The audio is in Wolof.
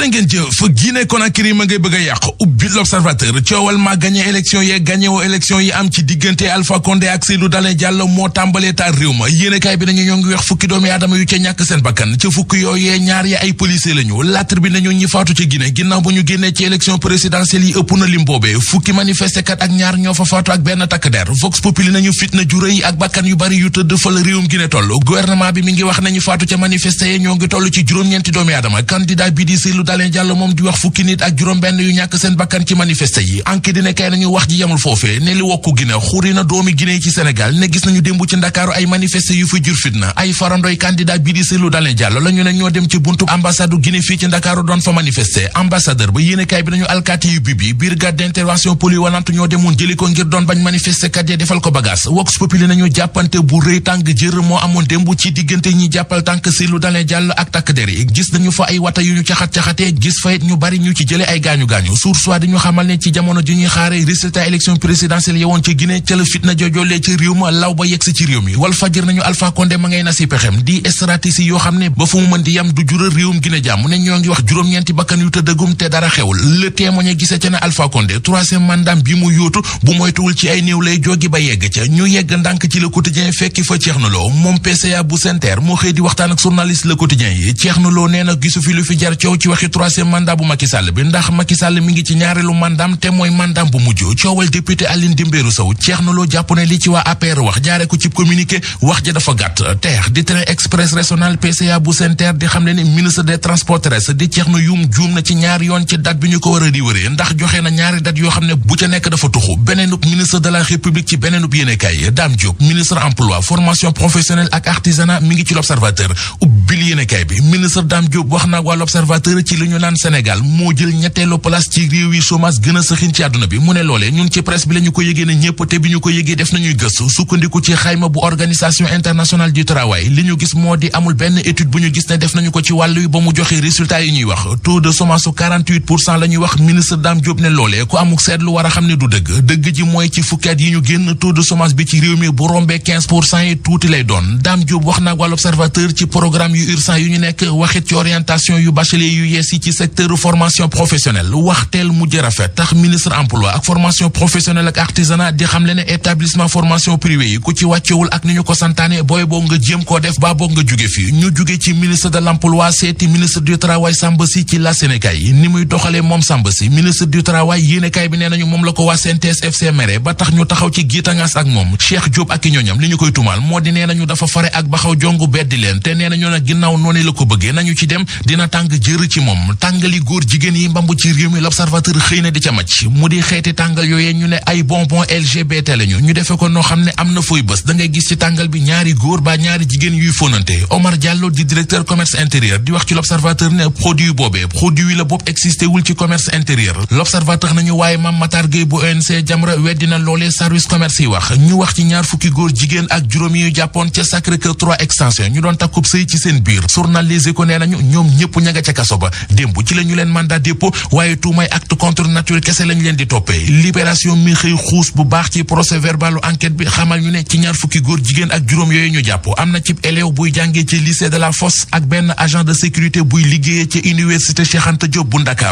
jërë ngeen jëf Guinée Conakry ma ngay bëgg a yàq ubbi l'Observateur coowal ma gagné élection yi gagné woo élection yi am ci diggante Alpha Condé ak Cellou Dalein Diallo moo tàmbalee taal réew ma yéenekaay bi nañu ñoo ngi wax fukki doomi aadama yu ca ñàkk seen bakkan ca fukki yooyee ñaar ya ay policier lañu L'Astre bi nañu ñi faatu ca Guinée ginnaaw ba ñu génnee ci élection présidentielle yi ëpp na lim boobee fukki manifestekat ak ñaar ñoo fa faatu ak benn takk der Vox Populi nañu fitna ju rëy ak bakkan yu bari yu tëdd fa la réewum Guinée toll gouvernement bi mi ngi wax nañu faatu ca manifesté ñoo ngi toll ci juróom-ñeenti doomi aadama candidat bi di Cellou Dalein Diallo moom di wax fukki nit ak juróom benn yu ñàkk seen bakkan ci manifesté yi enquête dina kay nañu wax ji yamul foofee ne li wokku Guinée xuri na doomi Guinée yi ci Sénégal ne gis nañu démb ci Ndakaaru ay manifesté yu fa jur fitna ay farandoy candidat bi di Cellou Dalein Diallo la ñu ne ñoo dem ci buntu ambassade Guinée fii ci Ndakaaru doon fa manifesté ambassadeur ba yéenekaay bi nañu alkaati yu bibi brigade d'intervention polyvalente ñoo demoon jëli ko ngir doon bañ manifesté kat ya defal ko bagage Vox Populi nañu jàppante bu rëy tàng jër moo amoon démb ci diggante ñi jàppal tànk Cellou Dalein Diallo ak takk der yi gis nañu fa ay wata yu ñu caxat-caxatee gis fa it ñu bari ñu ci jële ay gaañu-gaañu source wa di ñu xamal ne ci jamono ji ñuy xaare résultat élection présidentielle yewoon ci Guinée ca la fitna jojoolee ci réew ma law ba yegsi ci réew mi Walf Fadjri nañu Alpha Condé ma ngay na si pexem di stratégie yoo xam ne ba fu mu mën di yam du jural réewum Guinée jàmm ne ñoo ngi wax juróom-ñeenti bakkan yu tëddagum te dara xewul Le Témoin gisee ca ne Alpha Condé troisième mandat bi mu yóotu bu moytuwul ci ay néew lay jógi ba yegg ca ñu yegg ndànk ci Le Quotidien fekki fa Thierno Lo moom PCA bu SENTER moo xëy di waxtaan ak journaliste Le Quotidien yi Thierno Lo nee na gisu fi lu fi jar coow ci waxi troisième mandat bu Macky Sall bi ndax Macky Sall mi ngi ci ñaareelu mandaam te mooy mandaam bu mujj coowal député Aline Dembourou Sow Thierno Lo jàpp ne li ci waa APR wax jaare ko ci communiqué wax ja dafa gàtt TER di train express régional PCA bu SENTER di xam ne ni ministre des transports terrestres di Thierno Youm juum na ci ñaari yoon ci date bi ñu ko war a di wëree ndax joxe na ñaari date yoo xam ne bu ca nekk dafa tuxu beneenub ministre de la République ci beneenub yéenekaay Dame Diop ministre emploi formation professionnelle ak artisanat mi ngi ci l'Observateur ubbil yéenekaay bi ministre Dame Diop wax na waa l'Observateur ci li ñu naan Sénégal moo jël ñetteelu place ci réew yi chômage gën a sëxin ci àdduna bi mu ne loolee ñun ci presse bi la ñu ko yëgee ne ñëpp te bi ñu ko yëgee def nañuy gëstu sukkandiku ci xayma bu organisation internationale du travail li ñu gis moo di amul benn étude bu ñu gis ne def nañu ko ci wàllu yi ba mu joxe résultat yi ñuy wax taux de chômage su 48% la ñuy wax ministre Dame Diop ne loolee ku amuk seetlu war a xam ne du dëgg ji mooy ci fukki at yi ñu génn taux de chômage bi ci réew mi bu rombee 15% yi tuuti lay doon Dame Diop wax na wàllu observateur ci programme yu urgent yu ñu nekk waxit ci orientation yu bachelier yu yees yi ci secteur formation professionnelle waxteel mujj rafet tax ministre emploi ak formation professionnelle ak artisanat di xam le ne établissement formation privé yi ku ci wàccewul ak ni ñu ko santaane booy boog nga jéem koo def baa boog nga jóge fi ñu jóge ci ministre de l'emploi seeti ministre du travail Samba Sy ci la Sénégal yi ni muy doxalee moom Samba Sy ministre du travail yéenekaay bi nee nañu moom la ko waa CNTS FC mere ba tax ñu taxaw ci giitangaas ak moom Cheikh Diop ak i ñooñam li ñu koy tumaal moo di nee nañu dafa fare ak baxaw jongu beddi leen te nee nañu nag ginnaaw noonu la ko bëggee nañu ci dem dina tàng jër ci moom tàngali góor jigéen yi mbambu ci réew mi l'Observateur xëy na di ca macc mu di xeeti tàngal yooyee ñu ne ay bonbon LGBT lañu ñu defe ko noo xam ne am na fooy bés da ngay gis ci tàngal bi ñaari góor ba ñaari jigéen yuy fonante Omar Diallo di directeur commerce intérieur di wax ci l'Observateur ne produit boobee produit la boobu existé wul ci commerce intérieur l'Observateur nañu waaye Mame Matar Gueye bu ONC Jamra weddina loolee service commerce yi wax ñu wax ci ñaar fukki góor jigéen ak juróom yi jàppoon ca Sacré-Cœur 3 extension ñu doon takkub sëy ci seen biir journal Les Échos nee nañu ñoom ñëpp ña nga ca kaso ba démb ci la ñu leen mandat dépôt waaye tuumay acte contre nature kese lañ leen di toppee libération mi xëy xuus bu baax ci procès verbalu enquête bi xamal ñu ne ci ñaar fukki góor jigéen ak juróom yooyu ñu jàpp am na ci élève buy jàngee ci lycée de la Fosse ak benn agent de sécurité buy liggéeyee ci université Cheikh Anta Diop bu Ndakaaru